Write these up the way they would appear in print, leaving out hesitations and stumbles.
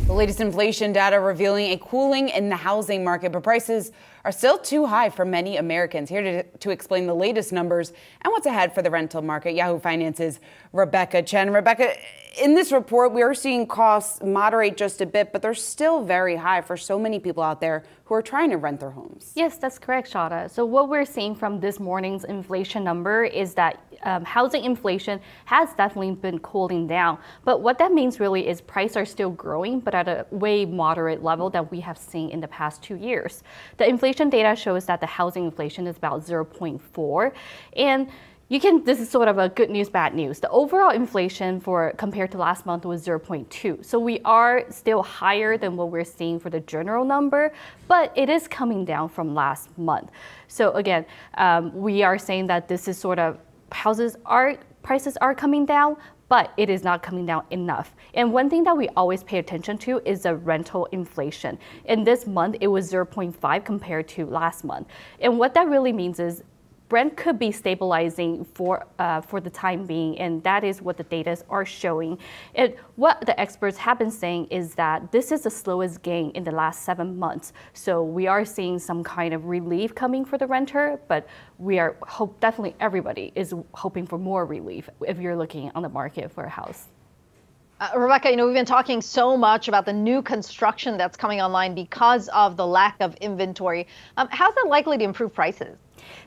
The latest inflation data revealing a cooling in the housing market, but prices are still too high for many Americans. Here to explain the latest numbers and what's ahead for the rental market, Yahoo Finance's Rebecca Chen. Rebecca, in this report, we are seeing costs moderate just a bit, but they're still very high for so many people out there who are trying to rent their homes. Yes, that's correct, Shada. So what we're seeing from this morning's inflation number is that housing inflation has definitely been cooling down. But what that means really is prices are still growing, but at a way moderate level that we have seen in the past 2 years. The inflation data shows that the housing inflation is about 0.4. And this is sort of a good news, bad news. The overall inflation compared to last month was 0.2. So we are still higher than what we're seeing for the general number, but it is coming down from last month. So again, we are saying that this is sort of prices are coming down, but it is not coming down enough. And one thing that we always pay attention to is the rental inflation. In this month, it was 0.5 compared to last month. And what that really means is rent could be stabilizing for the time being, and that is what the data are showing. And what the experts have been saying is that this is the slowest gain in the last 7 months. So we are seeing some kind of relief coming for the renter, but we are definitely everybody is hoping for more relief if you're looking on the market for a house. Rebecca, we've been talking so much about the new construction that's coming online because of the lack of inventory. How's that likely to improve prices?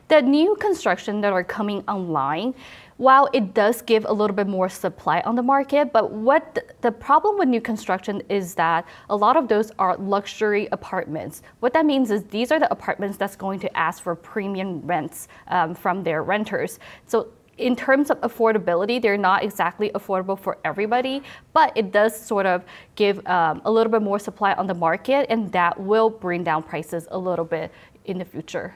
The new construction that are coming online, while it does give a little bit more supply on the market, but what the problem with new construction is that a lot of those are luxury apartments. What that means is these are the apartments that's going to ask for premium rents from their renters. So in terms of affordability, they're not exactly affordable for everybody, but it does sort of give a little bit more supply on the market, and that will bring down prices a little bit in the future.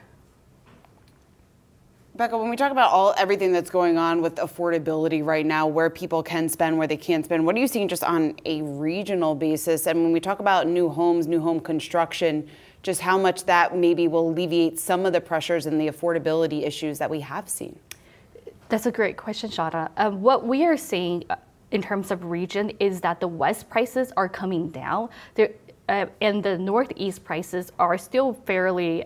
Becca, when we talk about everything that's going on with affordability right now, where people can spend, where they can't spend, what are you seeing just on a regional basis? And when we talk about new homes, new home construction, just how much that maybe will alleviate some of the pressures and the affordability issues that we have seen? That's a great question, Shada. What we are seeing in terms of region is that the West prices are coming down. And the Northeast prices are still fairly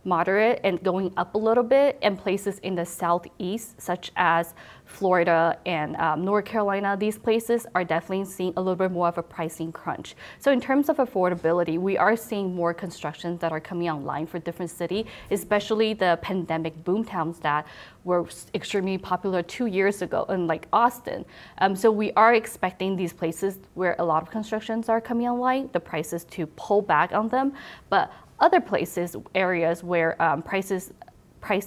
moderate and going up a little bit, and places in the Southeast, such as Florida and North Carolina, these places are definitely seeing a little bit more of a pricing crunch. So in terms of affordability, we are seeing more constructions that are coming online for different cities, especially the pandemic boomtowns that were extremely popular 2 years ago, like Austin. So we are expecting these places where a lot of constructions are coming online, the prices to pull back on them. But other places, areas where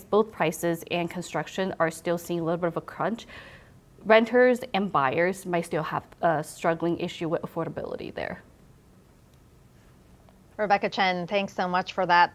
both prices and construction are still seeing a little bit of a crunch, renters and buyers might still have a struggling issue with affordability there. Rebecca Chen, thanks so much for that.